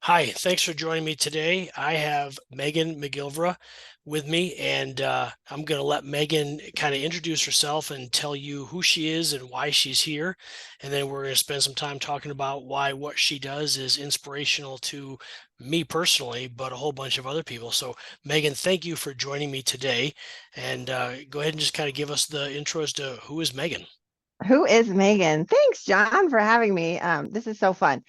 Hi, thanks for joining me today. I have Meghan McGilvra with me, and I'm going to let Megan kind of introduce herself and tell you who she is and why she's here. And then we're going to spend some time talking about why what she does is inspirational to me personally, but a whole bunch of other people. So, Megan, thank you for joining me today. And go ahead and just kind of give us the intro as to who is Megan. Who is Megan? Thanks, John, for having me. This is so fun.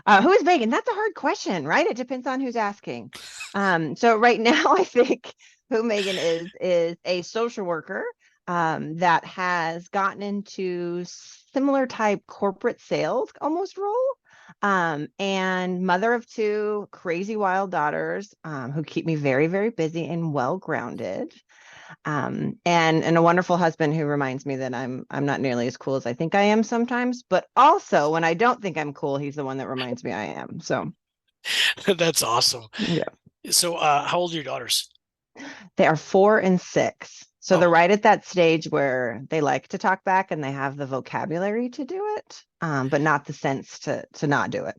Who is Megan? That's a hard question, right? It depends on who's asking. So right now, I think who Megan is a social worker that has gotten into similar type corporate sales almost role. And mother of two crazy wild daughters who keep me very, very busy and well grounded, and a wonderful husband who reminds me that I'm not nearly as cool as I think I am sometimes, but also when I don't think I'm cool, he's the one that reminds me I am. So That's awesome. yeah, So, how old are your daughters? they are 4 and 6. So they're Oh, right at that stage where they like to talk back and they have the vocabulary to do it, but not the sense to not do it.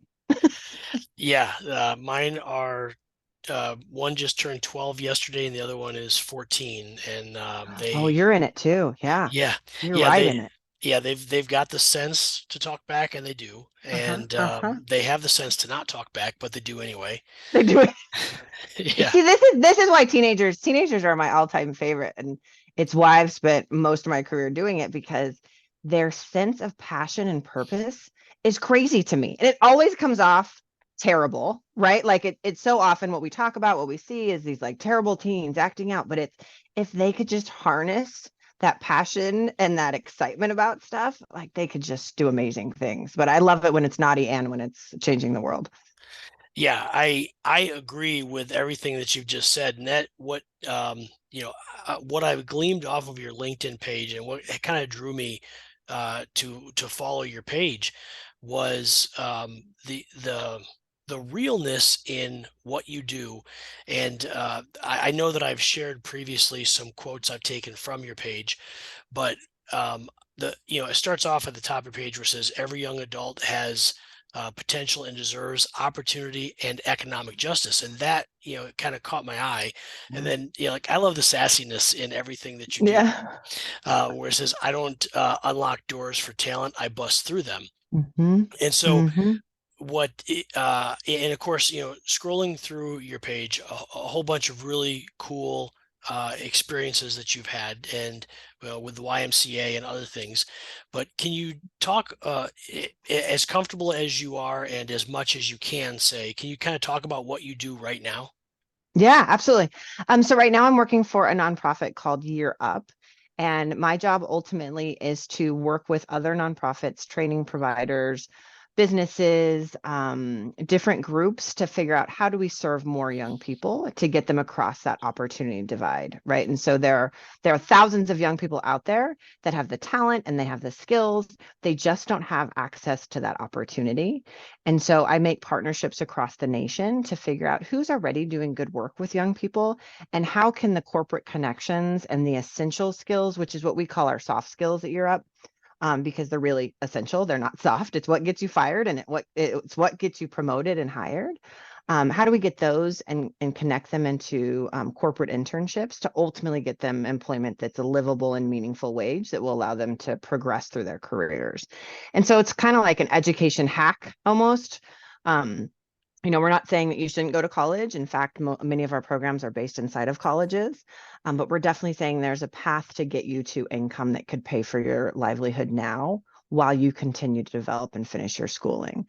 yeah. Mine are one just turned 12 yesterday, and the other one is 14. And Oh, they, you're in it too. Yeah, yeah, you're yeah, right in it. they've got the sense to talk back, and they do, Uh-huh. and Uh-huh. they have the sense to not talk back, but they do anyway. They do it. Yeah, See, this is why teenagers are my all-time favorite, and it's why I've spent most of my career doing it because their sense of passion and purpose is crazy to me. And it always comes off terrible, right? Like it's so often what we talk about, what we see is these like terrible teens acting out, but it's if they could just harness that passion and that excitement about stuff, like they could just do amazing things. But I love it when it's naughty and when it's changing the world. yeah, I agree with everything that you've just said, and that what I gleamed off of your LinkedIn page and what kind of drew me to follow your page was the realness in what you do. And I know that I've shared previously some quotes I've taken from your page, but it starts off at the top of your page where it says every young adult has potential and deserves opportunity and economic justice. And that, kind of caught my eye. And then, like I love the sassiness in everything that you do, Yeah. where it says, I don't unlock doors for talent, I bust through them. Hmm. And so, Hmm. and of course, scrolling through your page, a whole bunch of really cool experiences that you've had, and with the YMCA and other things. But can you talk, as comfortable as you are and as much as you can say, can you kind of talk about what you do right now? Yeah, absolutely. So right now I'm working for a nonprofit called Year Up, and my job ultimately is to work with other nonprofits, training providers, businesses, different groups to figure out how do we serve more young people to get them across that opportunity divide, right? And so there are thousands of young people out there that have the talent and they have the skills. They just don't have access to that opportunity. And so I make partnerships across the nation to figure out who's already doing good work with young people and how can the corporate connections and the essential skills, which is what we call our soft skills at Europe, because they're really essential. They're not soft. It's what gets you fired and it's what gets you promoted and hired. How do we get those and connect them into corporate internships to ultimately get them employment that's a livable and meaningful wage that will allow them to progress through their careers? And so it's kind of like an education hack almost. Um, we're not saying that you shouldn't go to college. In fact, many of our programs are based inside of colleges, but we're definitely saying there's a path to get you to income that could pay for your livelihood now while you continue to develop and finish your schooling.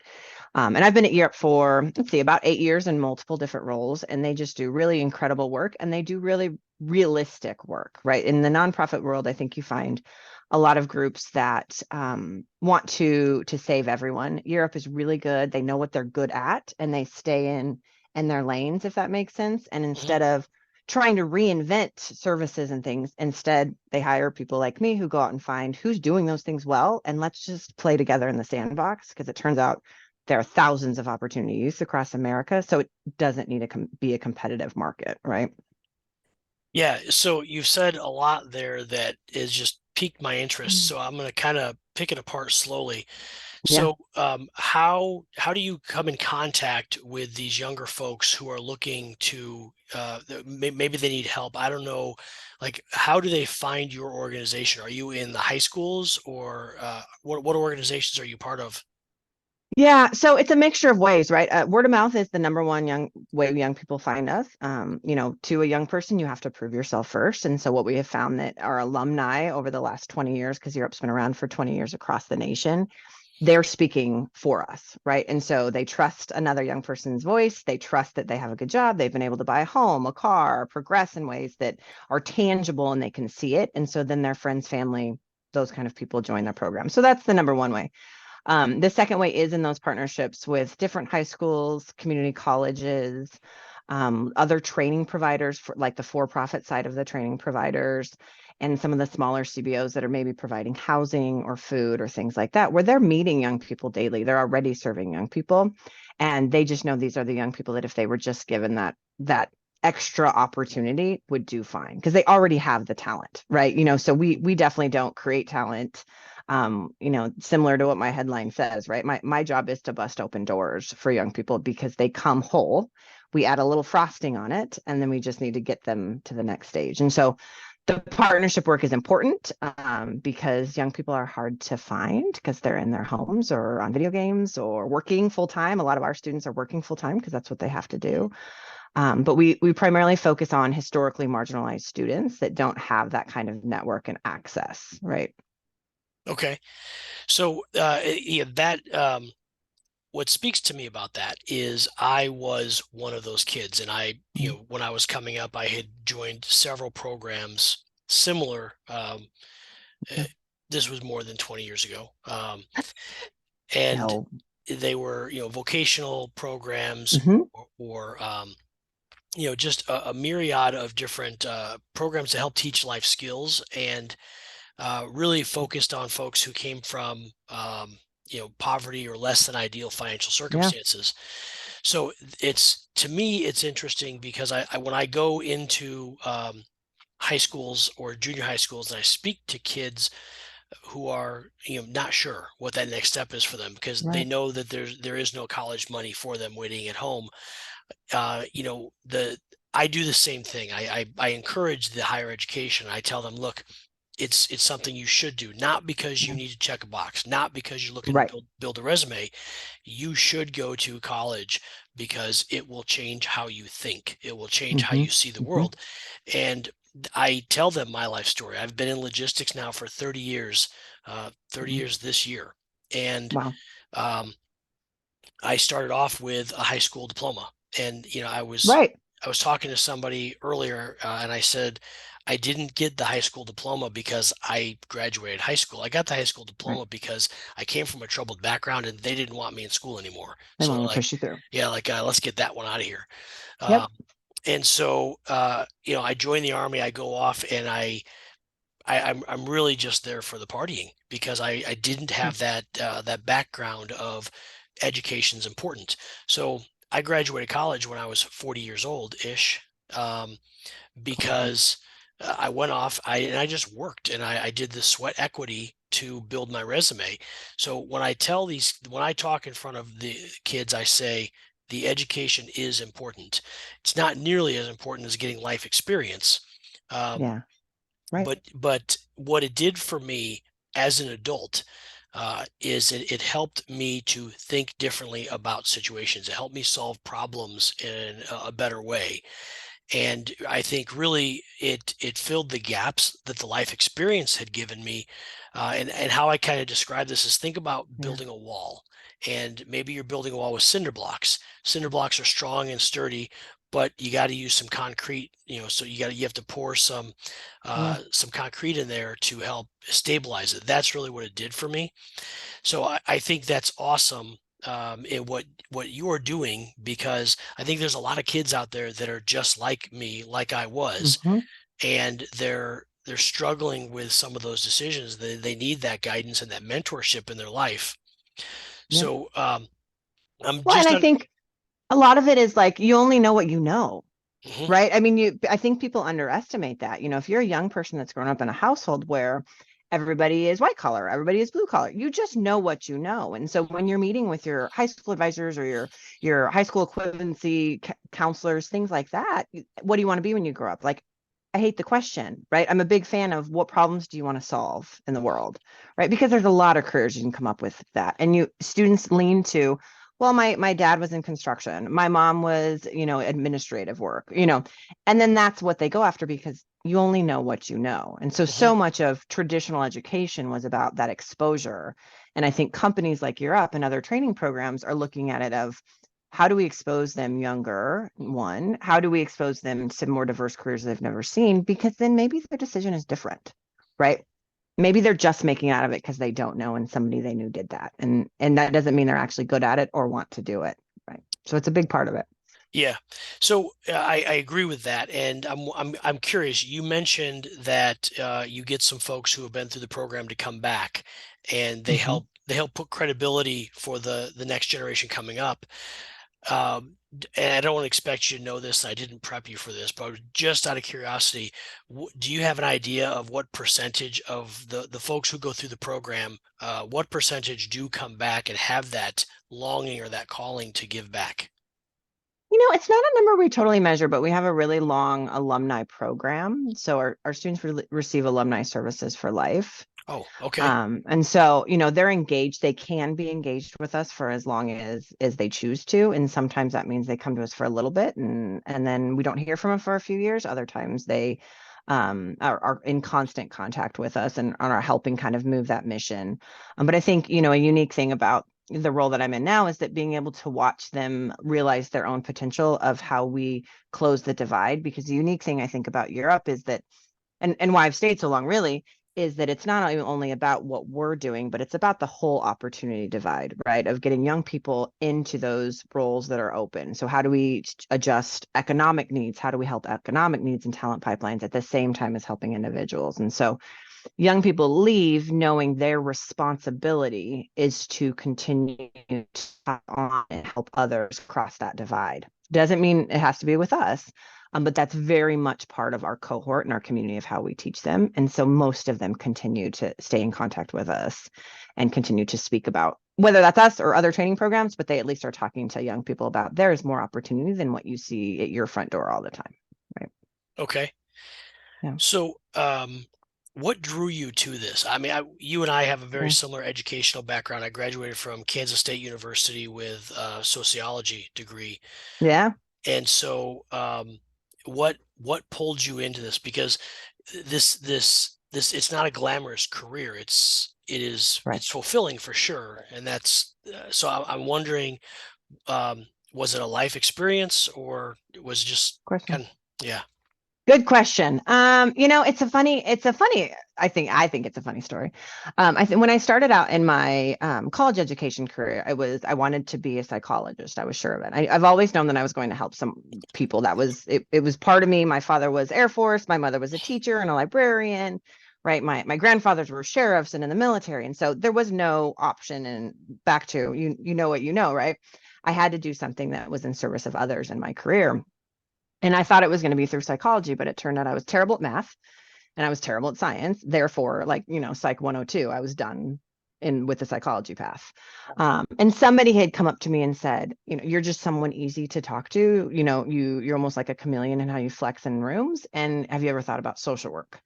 And I've been at Europe for, let's see, about 8 years in multiple different roles, and they just do really incredible work and they do really realistic work, right? In the nonprofit world, I think you find a lot of groups that want to save everyone. Europe is really good. They know what they're good at and they stay in their lanes, if that makes sense. And Mhm. instead of trying to reinvent services and things, instead they hire people like me who go out and find who's doing those things well, and let's just play together in the sandbox because it turns out there are thousands of opportunities across America, so it doesn't need to be a competitive market, right? Yeah, so you've said a lot there that is just piqued my interest. Mm. So I'm going to kind of pick it apart slowly. Yeah. So, how do you come in contact with these younger folks who are looking to maybe they need help? I don't know. Like, how do they find your organization? Are you in the high schools, or what organizations are you part of? Yeah, so it's a mixture of ways, right? Word of mouth is the number one young way young people find us. To a young person, you have to prove yourself first. And so what we have found that our alumni over the last 20 years, because Europe's been around for 20 years across the nation, they're speaking for us, right? And so they trust another young person's voice. They trust that they have a good job. They've been able to buy a home, a car, progress in ways that are tangible and they can see it. And so then their friends, family, those kind of people join their program. So that's the number one way. The second way is in those partnerships with different high schools, community colleges, other training providers for like the for-profit side of the training providers, and some of the smaller CBOs that are maybe providing housing or food or things like that, where they're meeting young people daily. They're already serving young people, and they just know these are the young people that if they were just given that extra opportunity would do fine because they already have the talent, right? So we definitely don't create talent similar to what my headline says, right? My job is to bust open doors for young people because they come whole. We add a little frosting on it, and then we just need to get them to the next stage. And so the partnership work is important because young people are hard to find because they're in their homes or on video games or working full time. A lot of our students are working full time because that's what they have to do. But we primarily focus on historically marginalized students that don't have that kind of network and access, right? Okay, so yeah, that what speaks to me about that is I was one of those kids, and when I was coming up, I had joined several programs similar. Uh, Okay. this was more than 20 years ago. And No. they were, vocational programs Hmm. or just a myriad of different programs to help teach life skills and really focused on folks who came from, poverty or less than ideal financial Yeah. circumstances. So to me, it's interesting because when I go into high schools or junior high schools and I speak to kids who are not sure what that next step is for them because they Right. know that there is no college money for them waiting at home. The I do the same thing. I encourage the higher education. I tell them, look, it's something you should do, not because you Yeah. need to check a box, not because you're looking to Right. build a resume. You should go to college because it will change how you think. It will change how Hmm. you see the Hmm. world. And I tell them my life story. I've been in logistics now for 30 years, 30 Hmm. years this year. And Wow. um, I started off with a high school diploma. And, Right. I was talking to somebody earlier, and I said, I didn't get the high school diploma because I graduated high school. I got the high school Right. diploma because I came from a troubled background and they didn't want me in school anymore. They So want they're to like, push you through. yeah, like, let's get that one out of here. Yep. And so, I joined the army. I go off, and I'm really just there for the partying because I didn't Yeah. have that background of education's important. So I graduated college when I was 40 years old ish, Crazy. because I went off, and I just worked, and I did the sweat equity to build my resume. So when I talk in front of the kids, I say the education is important. It's not nearly as important as getting life experience. Um, Yeah. Right. but what it did for me as an adult is it helped me to think differently about situations. It helped me solve problems in a better way. And I think really it filled the gaps that the life experience had given me. And how I kind of describe this is, think about Yeah. building a wall, and maybe you're building a wall with cinder blocks. Cinder blocks are strong and sturdy, but you got to use some concrete, so you have to pour Yeah. some concrete in there to help stabilize it. That's really what it did for me. So I think that's awesome, in what you're doing, because I think there's a lot of kids out there that are just like me, like I was, Hmm. and they're struggling with some of those decisions. They need that guidance and that mentorship in their life. Yep. So I'm Well, and just I on. think a lot of it is like you only know what you know. Mhm. Right. I mean, I think people underestimate that. If you're a young person that's grown up in a household where everybody is white collar, everybody is blue collar. You just know what you know. And so when you're meeting with your high school advisors or your high school equivalency counselors, things like that, what do you want to be when you grow up? Like, I hate the question, right? I'm a big fan of what problems do you want to solve in the world, right? Because there's a lot of careers you can come up with that. And you students lean to, well, my dad was in construction. My mom was, administrative work, and then that's what they go after because you only know what you know. And so Hmm. much of traditional education was about that exposure. And I think companies like Year Up and other training programs are looking at it of how do we expose them younger? One, how do we expose them to more diverse careers they've never seen? Because then maybe their decision is different, right? Maybe they're just making out of it because they don't know and somebody they knew did that. And that doesn't mean they're actually good at it or want to do it. Right. So it's a big part of it. Yeah. So I agree with that, and I'm curious. You mentioned that you get some folks who have been through the program to come back, and Mhm. they help put credibility for the next generation coming up. And I don't expect you to know this. I didn't prep you for this, but just out of curiosity, do you have an idea of what percentage of the folks who go through the program, what percentage do come back and have that longing or that calling to give back? It's not a number we totally measure, but we have a really long alumni program. So our students receive alumni services for life. Oh, okay. And so, they're engaged. They can be engaged with us for as long as they choose to. And sometimes that means they come to us for a little bit and then we don't hear from them for a few years. Other times they are in constant contact with us and are helping kind of move that mission. But I think, a unique thing about the role that I'm in now is that being able to watch them realize their own potential of how we close the divide. Because the unique thing I think about Year Up is that and why I've stayed so long really is that it's not only about what we're doing, but it's about the whole opportunity divide, right? Of getting young people into those roles that are open. So how do we adjust economic needs? How do we help economic needs and talent pipelines at the same time as helping individuals? And so young people leave knowing their responsibility is to continue to on and help others cross that divide. Doesn't mean it has to be with us, but that's very much part of our cohort and our community of how we teach them. And so most of them continue to stay in contact with us and continue to speak about whether that's us or other training programs, but they at least are talking to young people about there is more opportunity than what you see at your front door all the time. Right. Okay. Yeah. So, what drew you to this? I mean, you and I have a very Yeah. similar educational background. I graduated from Kansas State University with a sociology degree. Yeah. And so, what pulled you into this? Because it's not a glamorous career. Right. It's fulfilling for sure. And that's so I'm wondering, was it a life experience or it was just Question. kind of, yeah. Good question. I think it's a funny story. I think when I started out in my college education career, I wanted to be a psychologist. I was sure of it. I've always known that I was going to help some people. That was it. It was part of me. My father was Air Force. My mother was a teacher and a librarian. Right. My grandfathers were sheriffs and in the military, and so there was no option. And back to you know what you know, right? I had to do something that was in service of others in my career. And I thought it was going to be through psychology, but it turned out I was terrible at math and I was terrible at science. Therefore, like, Psych 102, I was done in with the psychology path. And somebody had come up to me and said, you're just someone easy to talk to. You're almost like a chameleon in how you flex in rooms. And have you ever thought about social work?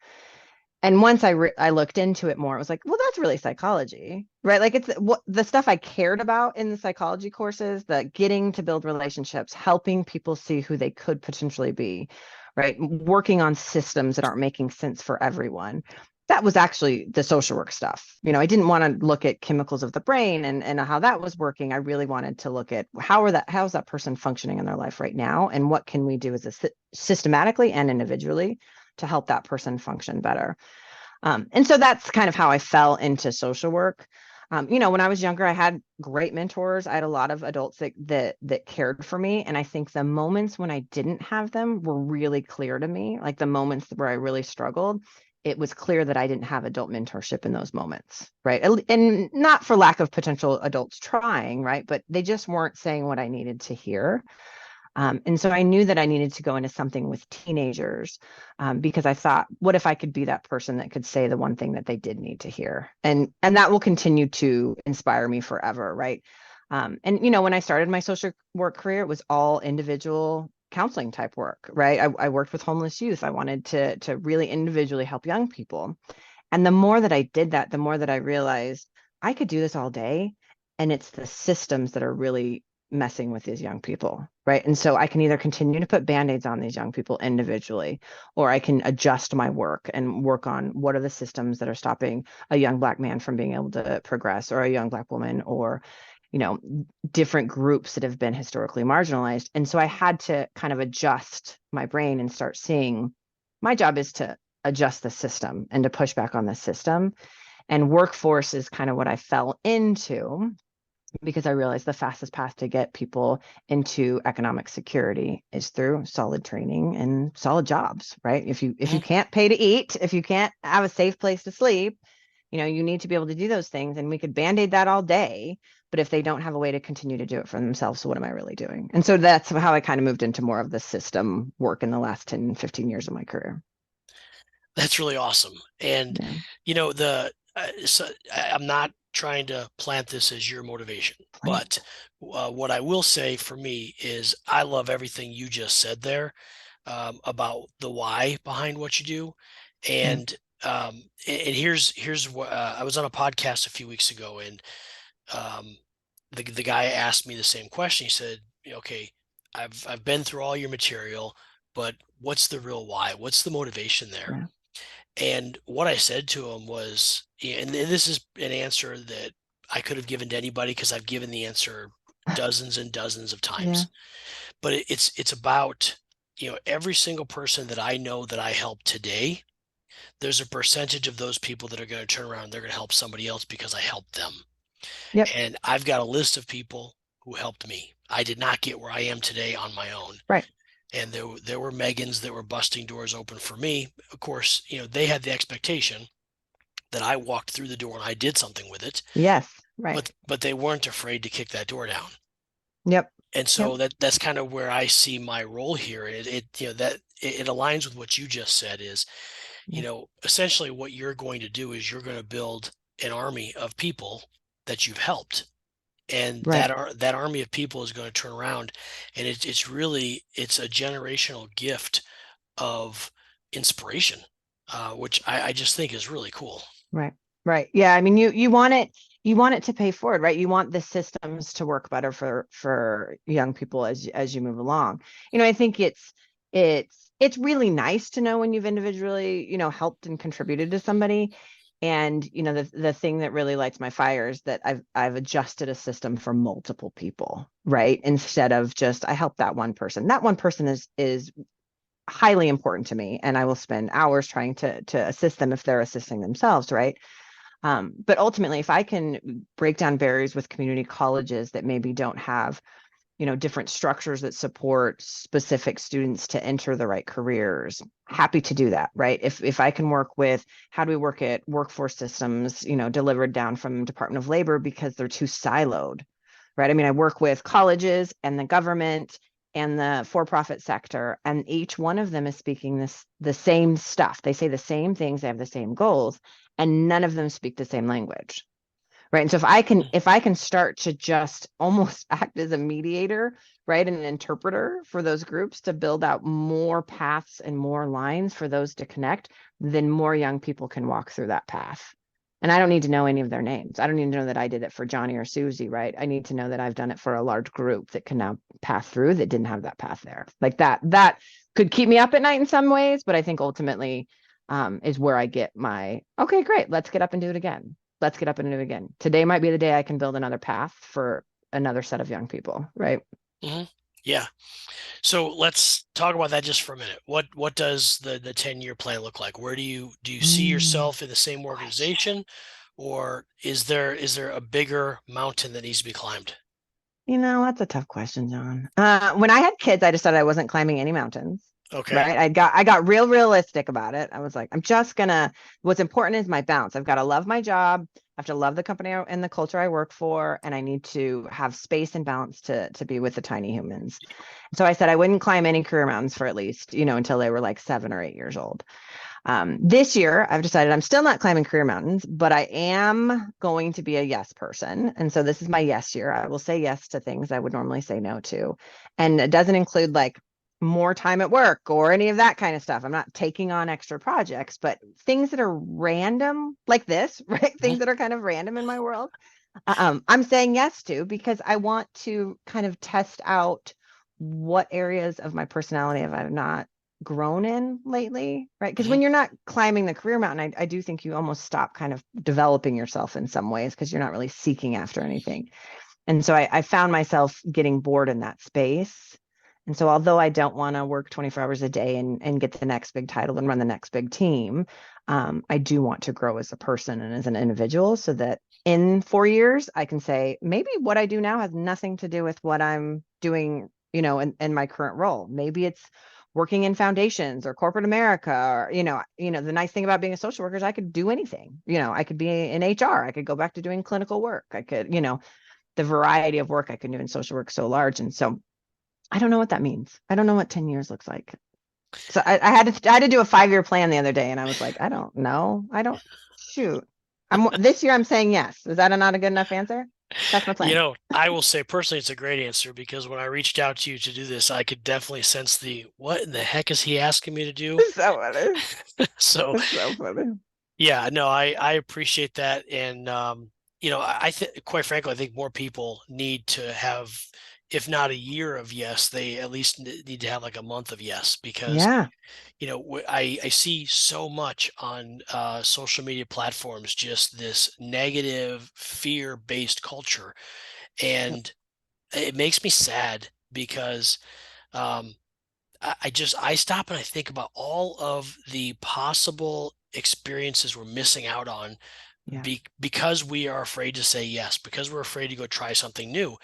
And once I looked into it more, it was like, well, that's really psychology, right? Like it's what the stuff I cared about in the psychology courses, the getting to build relationships, helping people see who they could potentially be, right? Working on systems that aren't making sense for everyone. That was actually the social work stuff. I didn't want to look at chemicals of the brain and how that was working. I really wanted to look at how's that person functioning in their life right now, and what can we do as systematically and individually to help that person function better. And so that's kind of how I fell into social work. When I was younger, I had great mentors. I had a lot of adults that cared for me. And I think the moments when I didn't have them were really clear to me. Like the moments where I really struggled, it was clear that I didn't have adult mentorship in those moments, right? And not for lack of potential adults trying, right? But they just weren't saying what I needed to hear. And so I knew that I needed to go into something with teenagers, because I thought, what if I could be that person that could say the one thing that they did need to hear? And that will continue to inspire me forever, right? And when I started my social work career, it was all individual counseling type work, right? I worked with homeless youth. I wanted to really individually help young people. And the more that I did that, the more that I realized I could do this all day. And it's the systems that are really messing with these young people, right? And so I can either continue to put band-aids on these young people individually, or I can adjust my work and work on what are the systems that are stopping a young Black man from being able to progress, or a young Black woman, or you know, different groups that have been historically marginalized. And so I had to kind of adjust my brain and start seeing my job is to adjust the system and to push back on the system. And workforce is kind of what I fell into, because I realized the fastest path to get people into economic security is through solid training and solid jobs, right? If you Mhm. can't pay to eat, if you can't have a safe place to sleep, you need to be able to do those things. And we could band-aid that all day, but if they don't have a way to continue to do it for themselves, so what am I really doing? And so that's how I kind of moved into more of the system work in the last 10, 15 years of my career. That's really awesome. And Yeah. I'm not trying to plant this as your motivation, Right. but what I will say for me is I love everything you just said there, about the why behind what you do. Yeah. And here's what I was on a podcast a few weeks ago, and um, the guy asked me the same question. He said, "Okay, I've been through all your material, but what's the real why? What's the motivation there?" Yeah. And what I said to him was, and this is an answer that I could have given to anybody because I've given the answer dozens and dozens of Yeah. times. But it's about, every single person that I know that I help today, there's a percentage of those people that are going to turn around and they're going to help somebody else because I helped them. Yep. And I've got a list of people who helped me. I did not get where I am today on my own. Right. And there were Megans that were busting doors open for me. Of course, they had the expectation that I walked through the door and I did something with it, Yes. Right. but they weren't afraid to kick that door down. Yep. And Yep. so that's kind of where I see my role here. It aligns with what you just said is, Yeah. essentially what you're going to do is you're going to build an army of people that you've helped. And Right. that army of people is going to turn around, and it's a generational gift of inspiration, which I just think is really cool. Right. Right. Yeah. I mean, you want it to pay forward, right? You want the systems to work better for young people as you move along. I think it's really nice to know when you've individually, helped and contributed to somebody. And the thing that really lights my fire is that I've adjusted a system for multiple people, right? Instead of just I help that one person. That one person is highly important to me, and I will spend hours trying to assist them if they're assisting themselves, right? But ultimately, if I can break down barriers with community colleges that maybe don't have, different structures that support specific students to enter the right careers, happy to do that, right? If I can work with how do we work at workforce systems, delivered down from Department of Labor because they're too siloed, right? I mean, I work with colleges and the government and the for-profit sector, and each one of them is speaking the same stuff. They say the same things, they have the same goals, and none of them speak the same language. Right. And so if I can start to just almost act as a mediator, right, and an interpreter for those groups to build out more paths and more lines for those to connect, then more young people can walk through that path. And I don't need to know any of their names. I don't need to know that I did it for Johnny or Susie, right? I need to know that I've done it for a large group that can now pass through that didn't have that path there. Like that could keep me up at night in some ways, but I think ultimately is where I get my, okay, great, let's get up and do it again. Let's get up and do it again. Today might be the day I can build another path for another set of young people, right? Hmm. Yeah. So let's talk about that just for a minute. What does the 10-year plan look like? Where do you see yourself in the same Question. organization, or is there a bigger mountain that needs to be climbed? That's a tough question, John. When I had kids, I decided I wasn't climbing any mountains. Okay. Right. I got real realistic about it. I was like, what's important is my balance. I've got to love my job. have to love the company and the culture I work for, and I need to have space and balance to be with the tiny humans. So I said I wouldn't climb any career mountains for at least, until they were like 7 or 8 years old. This year, I've decided I'm still not climbing career mountains, but I am going to be a yes person. And so this is my yes year. I will say yes to things I would normally say no to. And it doesn't include like more time at work or any of that kind of stuff. I'm not taking on extra projects, but things that are random like this, right? Mhm. Things that are kind of random in my world. I'm saying yes to because I want to kind of test out what areas of my personality have I not grown in lately, right? Because Mhm. when you're not climbing the career mountain, I do think you almost stop kind of developing yourself in some ways because you're not really seeking after anything. And so I found myself getting bored in that space. And so although I don't want to work 24 hours a day and get the next big title and run the next big team, I do want to grow as a person and as an individual so that in 4 years, I can say maybe what I do now has nothing to do with what I'm doing, in my current role. Maybe it's working in foundations or corporate America, or, the nice thing about being a social worker is I could do anything. I could be in HR. I could go back to doing clinical work. I could, the variety of work I can do in social work so large. And so I don't know what that means. I don't know what 10 years looks like. So I had to do a 5-year plan the other day, and I was like, I don't know. I don't shoot. This year I'm saying yes. Is that not a good enough answer? That's my plan. I will say personally, it's a great answer because when I reached out to you to do this, I could definitely sense the what in the heck is he asking me to do? So funny. So It's so funny. yeah, no, I appreciate that. And I think quite frankly, I think more people need to have, if not a year of yes, they at least need to have like a month of yes, because Yeah. I see so much on social media platforms, just this negative fear-based culture, Yep. and it makes me sad because um, I stop and I think about all of the possible experiences we're missing out on Yeah. because we are afraid to say yes, because we're afraid to go try something new.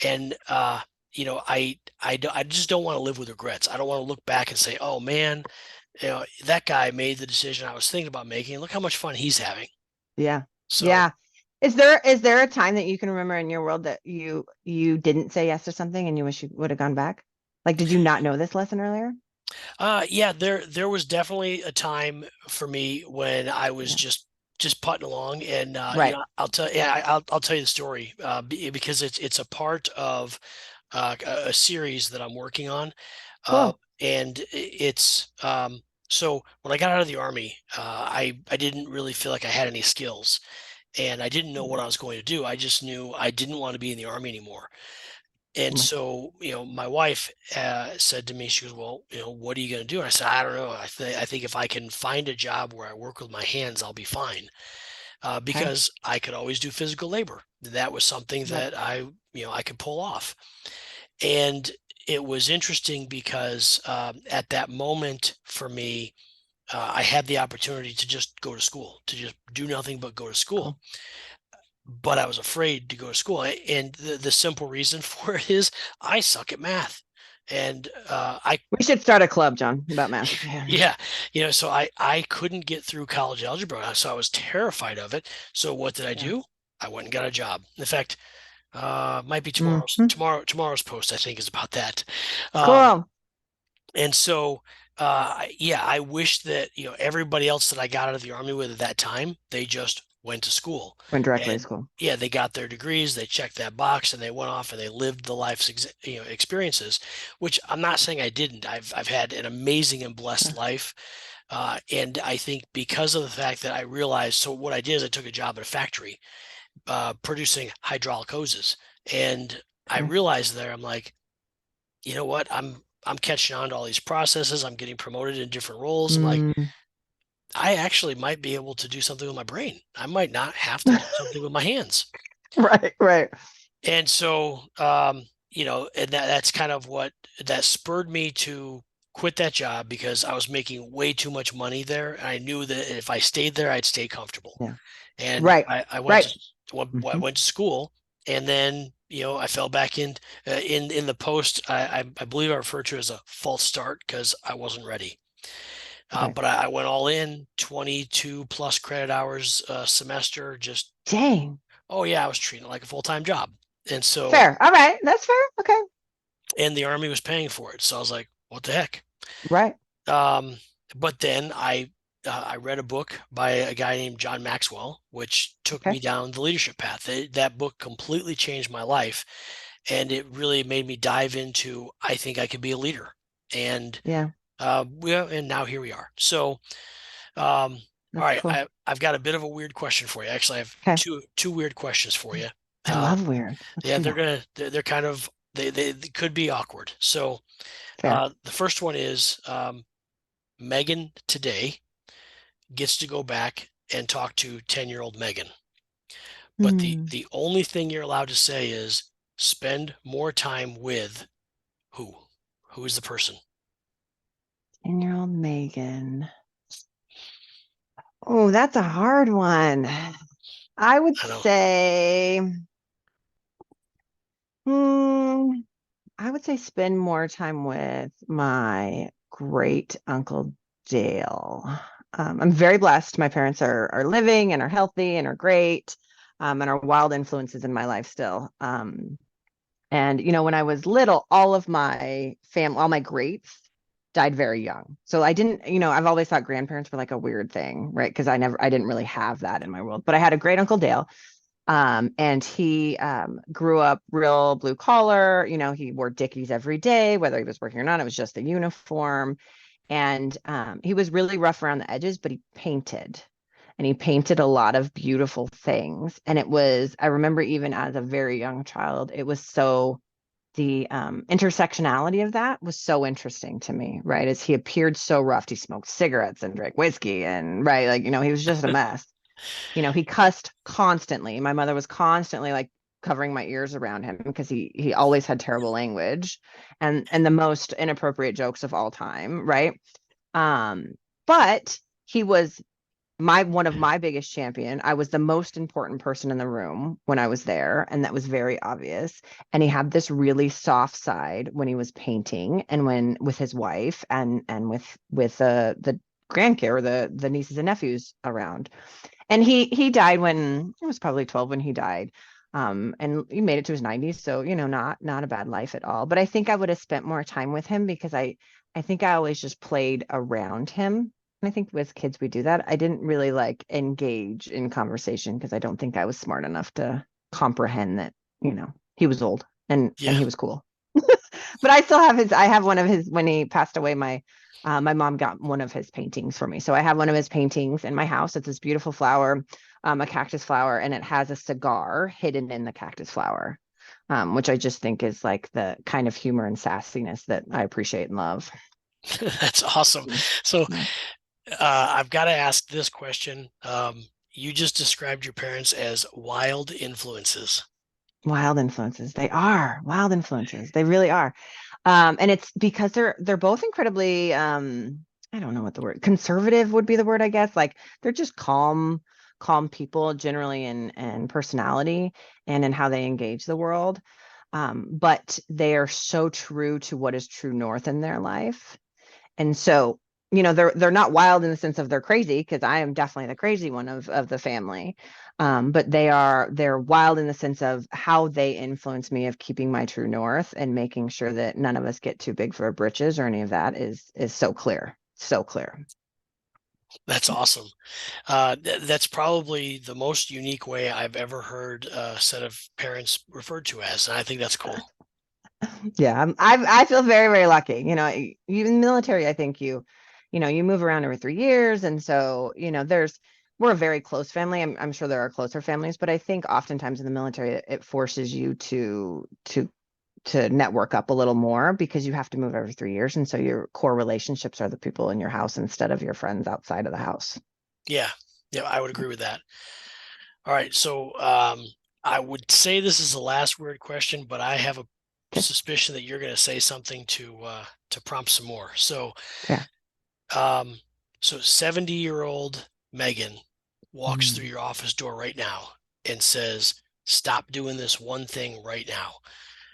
And I just don't want to live with regrets. I don't want to look back and say, oh man, that guy made the decision I was thinking about making. Look how much fun he's having. Yeah. So Yeah. Is there a time that you can remember in your world that you didn't say yes to something and you wish you would have gone back? Like, did you not know this lesson earlier? yeah, there was definitely a time for me when I was Yeah. just putting along, and Right. I'll tell you the story because it's a part of a series that I'm working on, Cool. and it's so when I got out of the army, I didn't really feel like I had any skills, and I didn't know what I was going to do. I just knew I didn't want to be in the army anymore. And Mm. so, my wife said to me, she goes, "Well, what are you going to do?" And I said, "I don't know. I think if I can find a job where I work with my hands, I'll be fine." Okay. Because I could always do physical labor. That was something Yep. that I could pull off. And it was interesting because at that moment for me, I had the opportunity to just go to school, to just do nothing but go to school. Cool. But I was afraid to go to school. And the simple reason for it is I suck at math. And We should start a club, John, about math. Yeah. yeah, so I couldn't get through college algebra. So I was terrified of it. So what did I Yeah. do? I went and got a job. In fact, might be Mhm. tomorrow's post, I think, is about that. Um, Cool. and so yeah, I wish that everybody else that I got out of the army with at that time, they just went to school, Went directly to and school. yeah, they got their degrees, they checked that box, and they went off and they lived the life's experiences, which I'm not saying I didn't. I've had an amazing and blessed Sure. life, and I think because of the fact that I realized, so what I did is I took a job at a factory producing hydraulic hoses, and I Okay. realized there, I'm like, you know what? I'm catching on to all these processes. I'm getting promoted in different roles. I'm like, Mm. I actually might be able to do something with my brain. I might not have to do something with my hands. Right. Right. And so, and that's kind of what that spurred me to quit that job because I was making way too much money there. And I knew that if I stayed there, I'd stay comfortable. Yeah. And Right. I went Right. to I Hmm. went to school, and then I fell back in the post. I believe I referred to it as a false start because I wasn't ready. Okay. But I went all in, 22 plus credit hours a semester. Just, Dang. oh yeah, I was treating it like a full-time job. And so, Fair. All right. That's fair. Okay. and the Army was paying for it. So I was like, what the heck? Right. Um, but then I read a book by a guy named John Maxwell, which took Okay. me down the leadership path. That book completely changed my life, and it really made me dive into I think I could be a leader. And Yeah. and now here we are. So, um, all That's right, cool. I've got a bit of a weird question for you. Actually, I have Okay. two weird questions for you. I Um, love weird. Let's yeah, do that. they're kind of they could be awkward. So, Fair. the first one is Megan today gets to go back and talk to 10-year-old Megan. But Hmm. the only thing you're allowed to say is spend more time with who? Who is the person? 10-year-old Megan. Oh, that's a hard one. I would I know. say, hmm, I would say spend more time with my great uncle Dale. I'm very blessed. My parents are living and are healthy and are great, and are wild influences in my life still. And when I was little, all of my family, all my greats died very young. So I didn't, I've always thought grandparents were like a weird thing, right? Because I didn't really have that in my world. But I had a great uncle Dale, and he grew up real blue collar. He wore Dickies every day, whether he was working or not. It was just the uniform. And he was really rough around the edges, but he painted. And he painted a lot of beautiful things. And I remember even as a very young child, it was so, the intersectionality of that was so interesting to me, right? As he appeared so rough, he smoked cigarettes and drank whiskey and, right, like, he was just a mess. He cussed constantly. My mother was constantly like covering my ears around him because he always had terrible language and the most inappropriate jokes of all time, right? Um, but he was my one of my biggest champion. I was the most important person in the room when I was there, and that was very obvious. And he had this really soft side when he was painting and when with his wife and with the grandkid or the nieces and nephews around. And he died when it was probably 12 when he died. And he made it to his 90s, so not a bad life at all. But I think I would have spent more time with him because I think I always just played around him. And I think with kids we do that. I didn't really like engage in conversation because I don't think I was smart enough to comprehend that, he was old and Yeah, he was cool. But I still have I have one of his when he passed away, my mom got one of his paintings for me. So I have one of his paintings in my house. It's this beautiful flower, a cactus flower, and it has a cigar hidden in the cactus flower, which I just think is like the kind of humor and sassiness that I appreciate and love. that's awesome. Mm. So Yeah. I've got to ask this question. You just described your parents as wild influences. Wild influences. They are wild influences. They really are. And it's because they're both incredibly I don't know what the word conservative would be the word, I guess. Like they're just calm people generally in personality and in how they engage the world. But they are so true to what is true north in their life. And so, they're not wild in the sense of they're crazy, because I am definitely the crazy one of the family. But they're wild in the sense of how they influence me of keeping my true north and making sure that none of us get too big for our britches or any of that is so clear. So clear. That's awesome. That's probably the most unique way I've ever heard a set of parents referred to as, and I think that's cool. Yeah, I feel very, very lucky. Even in the military, I think you move around every 3 years, and so we're a very close family. I'm sure there are closer families, but I think oftentimes in the military, it forces you to network up a little more because you have to move every 3 years, and so your core relationships are the people in your house instead of your friends outside of the house. Yeah, yeah, I would agree with that. All right, so I would say this is the last weird question, but I have a Okay, suspicion that you're going to say something to prompt some more. So, fair. um, so 70-year-old Megan walks through Mm. your office door right now and says, "Stop doing this one thing right now."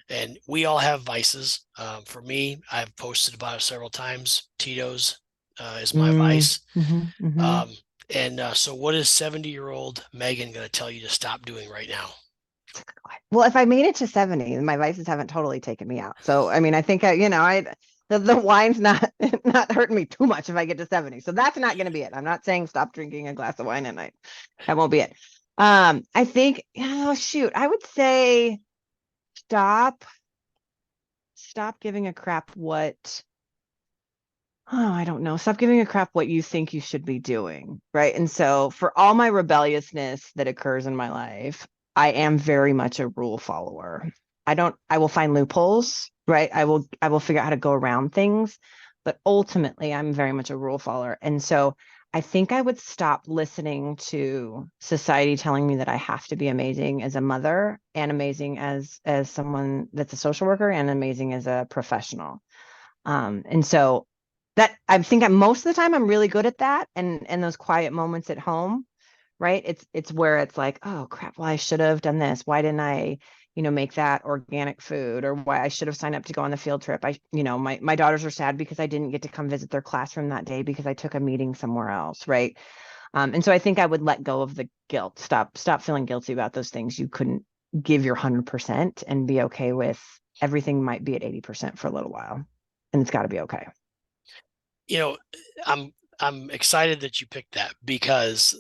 And we all have vices. For me, I've posted about it several times. Tito's, is my Mm, vice. hmm. Um, and so, what is 70-year-old Megan going to tell you to stop doing right now? Well, if I made it to 70, my vices haven't totally taken me out. So, I mean, I think the wine's not not hurting me too much if I get to 70. So that's not going to be it. I'm not saying stop drinking a glass of wine at night. That won't be it. I think, shoot, I would say stop stop giving a crap what I don't know. Stop giving a crap what you think you should be doing. Right. And so for all my rebelliousness that occurs in my life, I am very much a rule follower. I will find loopholes, right? I will figure out how to go around things, but ultimately I'm very much a rule follower. And so I think I would stop listening to society telling me that I have to be amazing as a mother and amazing as someone that's a social worker and amazing as a professional. And so that I think I'm most of the time I'm really good at that and those quiet moments at home, right? It's where it's like, oh crap, well, I should have done this. Why didn't I, make that organic food or why I should have signed up to go on the field trip. My daughters are sad because I didn't get to come visit their classroom that day because I took a meeting somewhere else, right? And so I think I would let go of the guilt. Stop feeling guilty about those things you couldn't give your 100% and be okay with everything might be at 80% for a little while. And it's got to be okay. You know, I'm I'm excited that you picked that because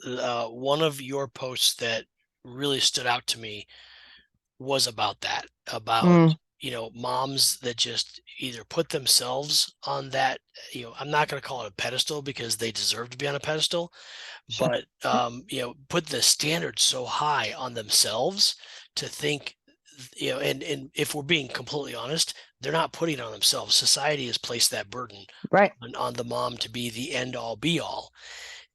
one of your posts that really stood out to me was about that, about, Mm, moms that just either put themselves on that, I'm not going to call it a pedestal because they deserve to be on a pedestal, sure. but Yep. put the standard so high on themselves to think, and if we're being completely honest, they're not putting it on themselves. Society has placed that burden Right. on the mom to be the end all be all.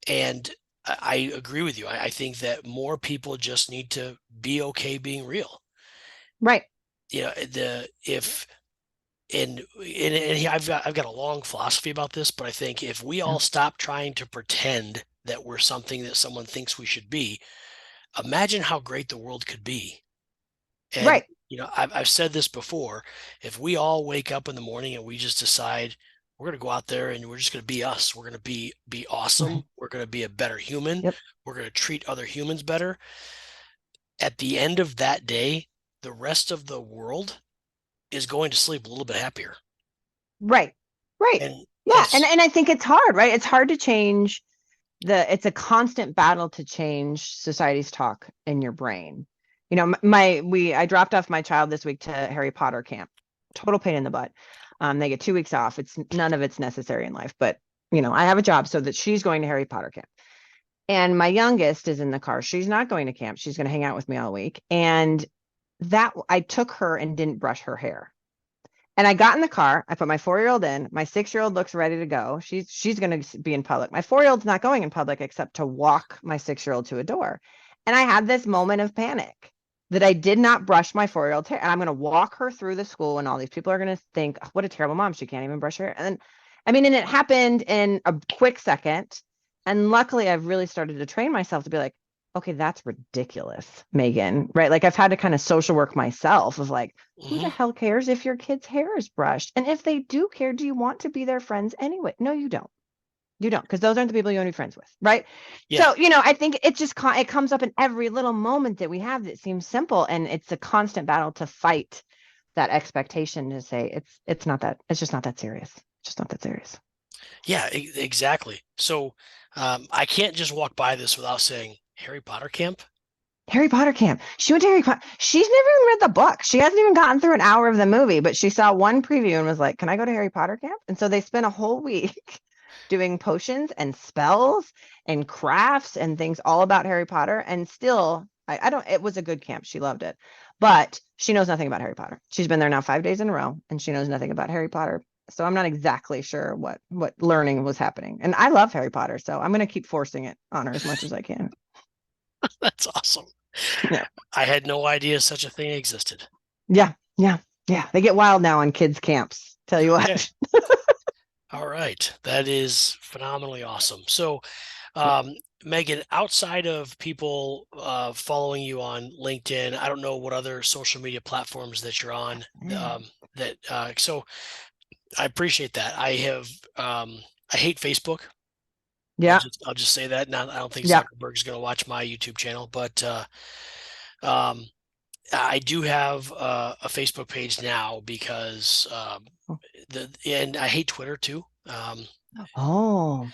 And I agree with you. I think that more people just need to be okay being real. Right. The if and I've got a long philosophy about this, but I think if we Yeah. all stop trying to pretend that we're something that someone thinks we should be, imagine how great the world could be. And Right. I've said this before. If we all wake up in the morning and we just decide we're going to go out there and we're just going to be us, we're going to be awesome, Right. we're going to be a better human, Yep. we're going to treat other humans better. At the end of that day, the rest of the world is going to sleep a little bit happier. Right. Right. And Yeah. And it's and I think it's hard, right? It's hard to change it's a constant battle to change society's talk in your brain. I dropped off my child this week to Harry Potter camp. Total pain in the butt. They get 2 weeks off. It's none of it's necessary in life, but I have a job so that she's going to Harry Potter camp. And my youngest is in the car. She's not going to camp. She's going to hang out with me all week. And that I took her and didn't brush her hair. And I got in the car. I put my 4-year-old in. My 6-year-old looks ready to go. She's going to be in public. My 4-year-old's not going in public except to walk my 6-year-old to a door. And I had this moment of panic that I did not brush my 4-year-old's hair. And I'm going to walk her through the school, and all these people are going to think, "Oh, what a terrible mom. She can't even brush her hair." And then, I mean, and it happened in a quick second. And luckily, I've really started to train myself to be like, okay, that's ridiculous, Megan, right? Like I've had to kind of social work myself of like, who the mhm. hell cares if your kid's hair is brushed? And if they do care, do you want to be their friends anyway? No, you don't. You don't, because those aren't the people you want to be friends with, right? Yeah, So, I think it just it comes up in every little moment that we have that seems simple, and it's a constant battle to fight that expectation to say it's just not that serious. It's just not that serious. yeah, exactly. So I can't just walk by this without saying Harry Potter camp. Harry Potter camp. She went to Harry Potter. She's never even read the book. She hasn't even gotten through an hour of the movie, but she saw one preview and was like, "Can I go to Harry Potter camp?" And so they spent a whole week doing potions and spells and crafts and things all about Harry Potter. And still, I don't, it was a good camp. She loved it, but she knows nothing about Harry Potter. She's been there now 5 days in a row and she knows nothing about Harry Potter. So I'm not exactly sure what learning was happening. And I love Harry Potter, so I'm going to keep forcing it on her as much as I can. That's awesome. Yeah. I had no idea such a thing existed. Yeah, yeah, yeah. They get wild now on kids' camps. Tell you Okay. what. All right. That is phenomenally awesome. So, um, Megan, outside of people following you on LinkedIn, I don't know what other social media platforms that you're on. Mm. So I appreciate that. I have I hate Facebook. Yeah. I'll just say that. Now, I don't think Yeah. Zuckerberg's going to watch my YouTube channel, but um, I do have a Facebook page now because and I hate Twitter too. Oh,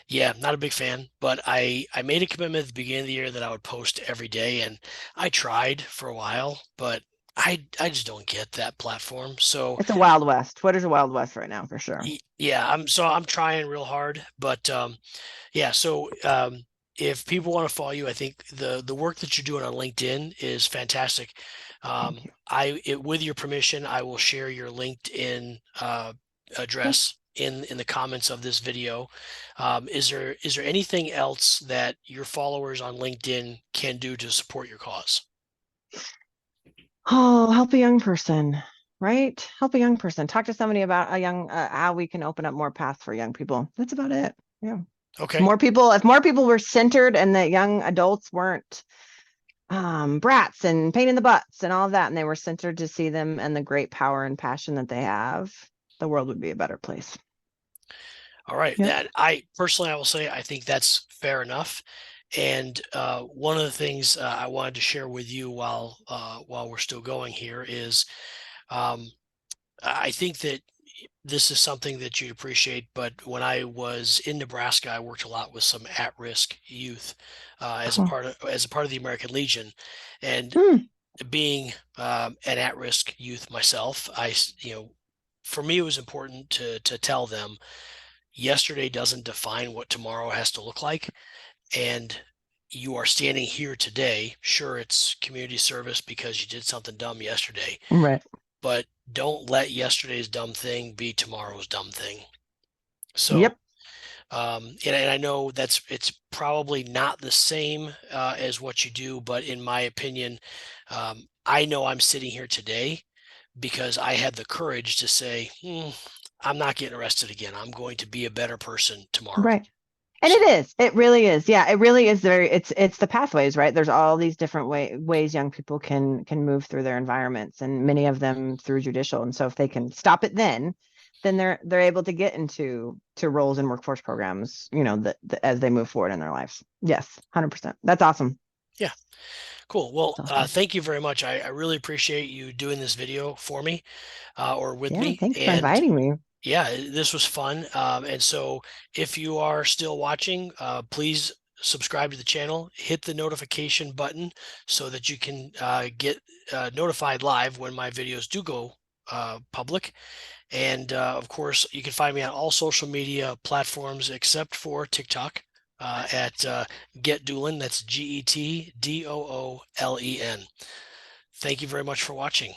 Yeah, not a big fan, but I made a commitment at the beginning of the year that I would post every day, and I tried for a while, but I just don't get that platform. So it's a Wild West. Twitter's a Wild West right now for sure. yeah, I'm trying real hard, but yeah. So if people want to follow you, I think the work that you're doing on LinkedIn is fantastic. Thank you. With your permission, I will share your LinkedIn Sure. address in the comments of this video. Is there anything else that your followers on LinkedIn can do to support your cause? Oh, help a young person, right? Help a young person. Talk to somebody about a young, how we can open up more paths for young people. That's about it. Yeah. Okay. If more people were centered and that young adults weren't brats and pain in the butts and all of that, and they were centered to see them and the great power and passion that they have, the world would be a better place. All right. Yep. That I personally, I will say, I think that's fair enough. And one of the things I wanted to share with you while we're still going here is um, I think that this is something that you'd appreciate. But when I was in Nebraska, I worked a lot with some at-risk youth Cool. as a part of the American Legion, and Hmm. being an at-risk youth myself, for me it was important to tell them yesterday doesn't define what tomorrow has to look like. And you are standing here today. Sure, it's community service because you did something dumb yesterday, Right. but don't let yesterday's dumb thing be tomorrow's dumb thing. So, Yep. and I know it's probably not the same as what you do, but in my opinion, I know I'm sitting here today because I had the courage to say, I'm not getting arrested again. I'm going to be a better person tomorrow. Right. And it So, is. It really is. Yeah, it really is very it's the pathways, right? There's all these different ways young people can move through their environments and many of them through judicial. And so if they can stop it then they're able to get into roles in workforce programs, as they move forward in their lives. Yes, 100%. That's awesome. yeah. Cool. Well, That's awesome. thank you very much. I really appreciate you doing this video for me or with Yeah, me. thanks for And inviting me. yeah, this was fun. And so if you are still watching, please subscribe to the channel, hit the notification button so that you can get notified live when my videos do go public. And of course, you can find me on all social media platforms except for TikTok at Get Doolin. That's GetDoolen. Thank you very much for watching.